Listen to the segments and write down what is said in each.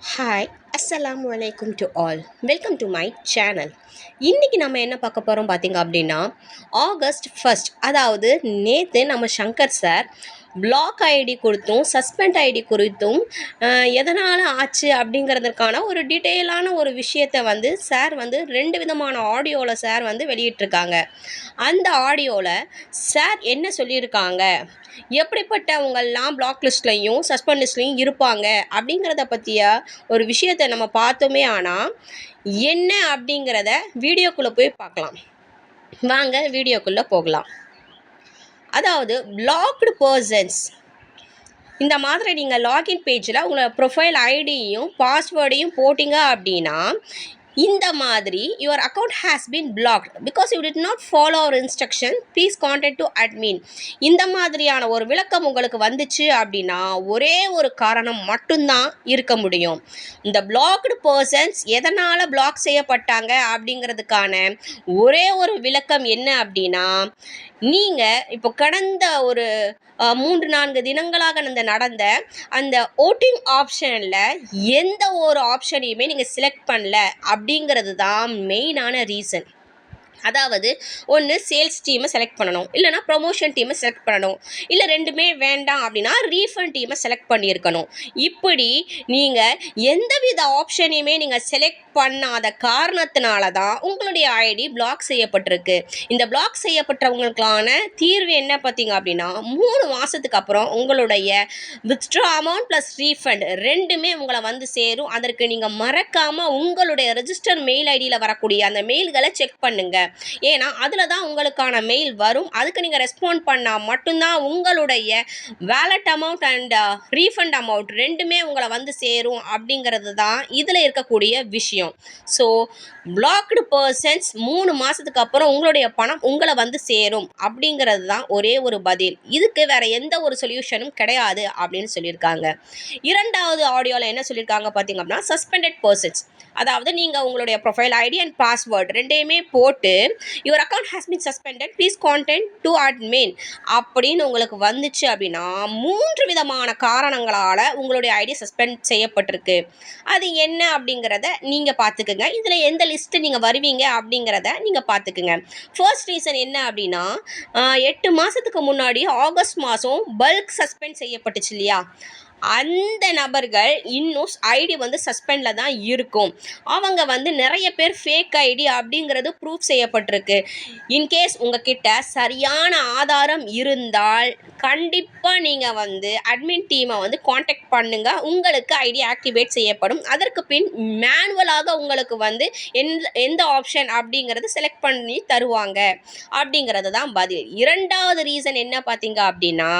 Hi அஸ்ஸலாமு அலைக்கும் to all. Welcome to my channel. இன்றைக்கி நம்ம என்ன பார்க்க போகிறோம் பார்த்தீங்க அப்படின்னா, ஆகஸ்ட் 1 அதாவது நேற்று நம்ம சங்கர் சார் பிளாக் ஐடி கொடுத்தும் சஸ்பெண்ட் ஐடி குறித்தும் எதனால் ஆச்சு அப்படிங்கிறதுக்கான ஒரு டீட்டெயிலான ஒரு விஷயத்தை வந்து சார் வந்து 2 விதமான ஆடியோவில் சார் வந்து வெளியிட்டிருக்காங்க. அந்த ஆடியோவில் சார் என்ன சொல்லியிருக்காங்க, எப்படிப்பட்டவங்கெல்லாம் பிளாக் லிஸ்ட்லையும் சஸ்பெண்ட் லிஸ்ட்லையும் இருப்பாங்க அப்படிங்கிறத பற்றிய ஒரு விஷயத்தை நம்ம பார்த்தோமே. ஆனால் என்ன அப்படிங்கிறத வீடியோக்குள்ளே போய் பார்க்கலாம். வாங்க வீடியோக்குள்ளே போகலாம். அதாவது பிளாக்டு பர்சன்ஸ், இந்த மாதிரி நீங்கள் லாகின் பேஜில் உங்களோட ப்ரொஃபைல் ஐடியையும் பாஸ்வேர்டையும் போட்டிங்க அப்படின்னா, இந்த மாதிரி your account has been blocked because you did not follow our instruction, please contact to admin. இந்த மாதிரியான ஒரு விளக்கம் உங்களுக்கு வந்துச்சு அப்படின்னா ஒரே ஒரு காரணம் மட்டும்தான் இருக்க முடியும். இந்த பிளாக்டு பர்சன்ஸ் எதனால் பிளாக் செய்யப்பட்டாங்க அப்படிங்கிறதுக்கான ஒரே ஒரு விளக்கம் என்ன அப்படின்னா, நீங்கள் இப்போ கடந்த ஒரு 3-4 தினங்களாக நடந்த அந்த ஓட்டிங் ஆப்ஷனில் எந்த ஒரு ஆப்ஷனையுமே நீங்கள் செலக்ட் பண்ணல அப்படிங்கிறது தான் மெயினான ரீசன். அதாவது ஒன்று சேல்ஸ் டீமை செலக்ட் பண்ணணும், இல்லைனா ப்ரொமோஷன் டீமை செலக்ட் பண்ணணும், இல்லை ரெண்டுமே வேண்டாம் அப்படின்னா ரீஃபண்ட் டீமை செலக்ட் பண்ணியிருக்கணும். இப்படி நீங்கள் எந்தவித ஆப்ஷனையுமே நீங்கள் செலக்ட் பண்ணாத காரணத்தினால தான் உங்களுடைய ஐடி பிளாக் செய்யப்பட்டிருக்கு. இந்த பிளாக் செய்யப்பட்டவங்களுக்கான தீர்வு என்ன பார்த்தீங்க அப்படின்னா, 3 மாதத்துக்கு அப்புறம் உங்களுடைய வித்ட்ரா அமௌண்ட் ப்ளஸ் ரீஃபண்ட் ரெண்டுமே உங்களை வந்து சேரும். அதற்கு நீங்கள் மறக்காமல் உங்களுடைய ரெஜிஸ்டர் மெயில் ஐடியில் வரக்கூடிய அந்த மெயில்களை செக் பண்ணுங்கள். ஏன்னா அதில் தான் உங்களுக்கான மெயில் வரும். அதுக்கு நீங்கள் ரெஸ்பாண்ட் பண்ணால் மட்டும்தான் உங்களுடைய wallet amount and refund amount ரெண்டுமே உங்களை வந்து சேரும் அப்படிங்கிறது தான் இதில் இருக்கக்கூடிய விஷயம். ஸோ பிளாக்டு பர்சன்ஸ் 3 மாதத்துக்கு அப்புறம் உங்களுடைய பணம் உங்களை வந்து சேரும் அப்படிங்கிறது தான் ஒரே ஒரு பதில். இதுக்கு வேறு எந்த ஒரு சொல்யூஷனும் கிடையாது அப்படின்னு சொல்லியிருக்காங்க. 2வது ஆடியோவில் என்ன சொல்லியிருக்காங்க பார்த்தீங்க அப்படின்னா, சஸ்பெண்டட் பர்சன்ஸ், அதாவது நீங்கள் உங்களுடைய ப்ரொஃபைல் ஐடி அண்ட் பாஸ்வேர்டு ரெண்டையுமே போட்டு your account has been suspended, please contact to admin அப்படின்னு உங்களுக்கு வந்துச்சு அப்படின்னா 3 விதமான காரணங்களால் உங்களுடைய ஐடி சஸ்பெண்ட் செய்யப்பட்டிருக்கு. அது என்ன அப்படிங்கிறத நீங்கள் பார்த்துக்குங்க. இதில் எந்த லிஸ்ட்டு நீங்கள் வருவீங்க அப்படிங்கிறத நீங்கள் பார்த்துக்குங்க. ஃபர்ஸ்ட் ரீசன் என்ன அப்படின்னா, 8 மாதத்துக்கு முன்னாடி ஆகஸ்ட் மாதம் பல்க் சஸ்பெண்ட் செய்யப்பட்டுச்சு இல்லையா, அந்த நபர்கள் இன்னும் ஐடி வந்து சஸ்பெண்டில் தான் இருக்கும். அவங்க வந்து நிறைய பேர் ஃபேக் ஐடி அப்படிங்கிறது ப்ரூஃப் செய்யப்பட்டிருக்கு. இன்கேஸ் உங்ககிட்ட சரியான ஆதாரம் இருந்தால் கண்டிப்பாக நீங்கள் வந்து அட்மின் டீமை வந்து காண்டாக்ட் பண்ணுங்கள். உங்களுக்கு ஐடி ஆக்டிவேட் செய்யப்படும். அதற்கு பின் மேனுவலாக உங்களுக்கு வந்து எந்த ஆப்ஷன் அப்படிங்கிறது செலக்ட் பண்ணி தருவாங்க அப்படிங்கிறது தான் பதில். 2வது ரீசன் என்ன பார்த்தீங்க அப்படின்னா,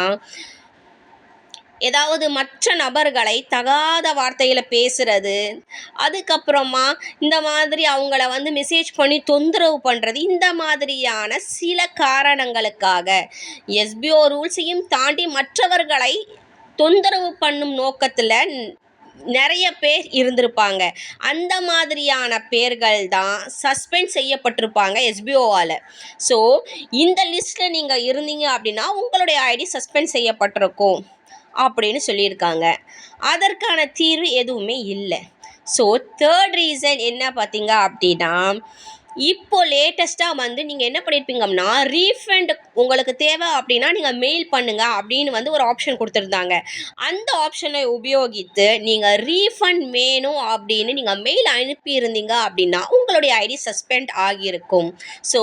ஏதாவது மற்ற நபர்களை தகாத வார்த்தையில் பேசுகிறது, அதுக்கப்புறமா இந்த மாதிரி அவங்கள வந்து மெசேஜ் பண்ணி தொந்தரவு பண்ணுறது, இந்த மாதிரியான சில காரணங்களுக்காக எஸ்பிஓ ரூல்ஸையும் தாண்டி மற்றவர்களை தொந்தரவு பண்ணும் நோக்கத்தில் நிறைய பேர் இருந்திருப்பாங்க. அந்த மாதிரியான பேர்கள் தான் சஸ்பெண்ட் செய்யப்பட்டிருப்பாங்க எஸ்பிஓவால். ஸோ இந்த லிஸ்ட்டில் நீங்கள் இருந்தீங்க அப்படின்னா உங்களுடைய ஐடி சஸ்பெண்ட் செய்யப்பட்டிருக்கும் அப்படின்னு சொல்லியிருக்காங்க. அதற்கான தீர்வு எதுவுமே இல்லை. ஸோ 3rd ரீசன் என்ன பார்த்தீங்க அப்படின்னா, இப்போ லேட்டஸ்ட்டாக வந்து நீங்கள் என்ன பண்ணியிருப்பீங்க அப்படின்னா, ரீஃபண்ட் உங்களுக்கு தேவை அப்படின்னா நீங்கள் மெயில் பண்ணுங்கள் அப்படின்னு வந்து ஒரு ஆப்ஷன் கொடுத்துருந்தாங்க. அந்த ஆப்ஷனை உபயோகித்து நீங்கள் ரீஃபண்ட் வேணும் அப்படின்னு நீங்கள் மெயில் அனுப்பியிருந்தீங்க அப்படின்னா உங்களுடைய ஐடி சஸ்பெண்ட் ஆகியிருக்கும். ஸோ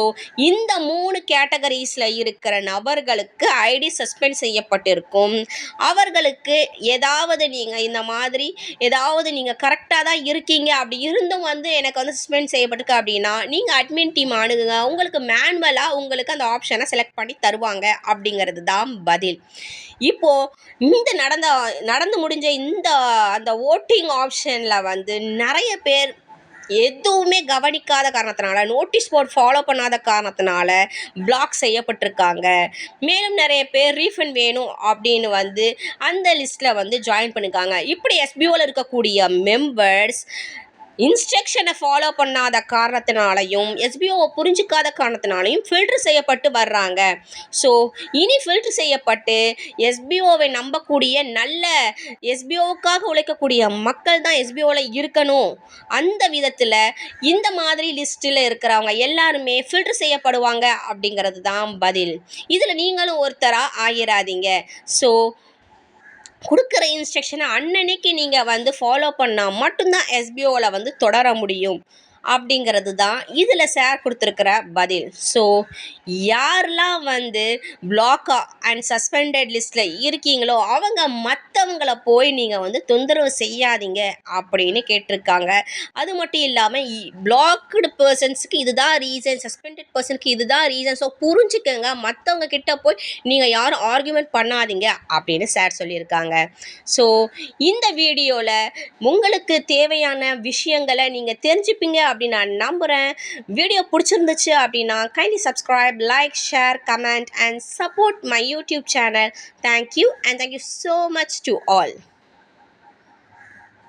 இந்த 3 கேட்டகரிஸில் இருக்கிற நபர்களுக்கு ஐடி சஸ்பெண்ட் செய்யப்பட்டிருக்கும். அவர்களுக்கு ஏதாவது நீங்கள் இந்த மாதிரி ஏதாவது நீங்கள் கரெக்டாக தான் இருக்கீங்க, அப்படி இருந்தும் வந்து எனக்கு வந்து சஸ்பெண்ட் செய்யப்பட்டிருக்கு அப்படின்னா நீங்கள் அட்மின் டீம் அணுகுங்க. உங்களுக்கு மேனுவலாக உங்களுக்கு அந்த ஆப்ஷனை செலக்ட் பண்ணி தருவாங்க அப்படிங்கிறது தான் பதில். இப்போது இந்த நடந்து முடிஞ்ச அந்த ஓட்டிங் ஆப்ஷனில் வந்து நிறைய பேர் எதுவுமே கவனிக்காத காரணத்தினால, நோட்டீஸ் போர்ட் ஃபாலோ பண்ணாத காரணத்தினால பிளாக் செய்யப்பட்டிருக்காங்க. மேலும் நிறைய பேர் ரீஃபண்ட் வேணும் அப்படின்னு வந்து அந்த லிஸ்ட்டில் வந்து ஜாயின் பண்ணியிருக்காங்க. இப்படி எஸ்பிஓவில் இருக்கக்கூடிய மெம்பர்ஸ் இன்ஸ்ட்ரக்ஷனை ஃபாலோ பண்ணாத காரணத்தினாலையும் எஸ்பிஓவை புரிஞ்சிக்காத காரணத்தினாலையும் ஃபில்ட்ரு செய்யப்பட்டு வர்றாங்க. ஸோ இனி ஃபில்ட்ரு செய்யப்பட்டு எஸ்பிஓவை நம்பக்கூடிய நல்ல எஸ்பிஓவுக்காக உழைக்கக்கூடிய மக்கள் தான் எஸ்பிஓவில் இருக்கணும். அந்த விதத்தில் இந்த மாதிரி லிஸ்ட்டில் இருக்கிறவங்க எல்லாருமே ஃபில்ட்ரு செய்யப்படுவாங்க அப்படிங்கிறது தான் பதில். இதில் நீங்களும் ஒருத்தராக ஆகிராதீங்க. ஸோ கொடுக்குற இன்ஸ்ட்ரக்ஷனை அன்னன்னைக்கு நீங்கள் ஃபாலோ பண்ணால் மட்டும்தான் எஸ்பிஓவில் தொடர முடியும் அப்படிங்கிறது தான் இதில் சார் கொடுத்துருக்கிற பதில். ஸோ யாரெல்லாம் பிளாக் அண்ட் சஸ்பெண்டட் லிஸ்ட்டில் இருக்கீங்களோ அவங்க மற்றவங்கள போய் நீங்கள் தொந்தரவு செய்யாதீங்க அப்படின்னு கேட்டிருக்காங்க. அது மட்டும் இல்லாமல் பிளாக்டு பர்சன்ஸுக்கு இதுதான் ரீசன், சஸ்பெண்டட் பர்சனுக்கு இதுதான் ரீசன். ஸோ புரிஞ்சுக்கங்க, மற்றவங்க கிட்ட போய் நீங்கள் யாரும் ஆர்கியூமெண்ட் பண்ணாதீங்க அப்படின்னு சார் சொல்லியிருக்காங்க. ஸோ இந்த வீடியோவில் உங்களுக்கு தேவையான விஷயங்களை நீங்கள் தெரிஞ்சுப்பீங்க அப்படின்னு நான் நம்புகிறேன். வீடியோ பிடிச்சிருந்துச்சு அப்படின்னா kindly subscribe, like, share, comment and support my YouTube channel. Thank you and thank you so much to all.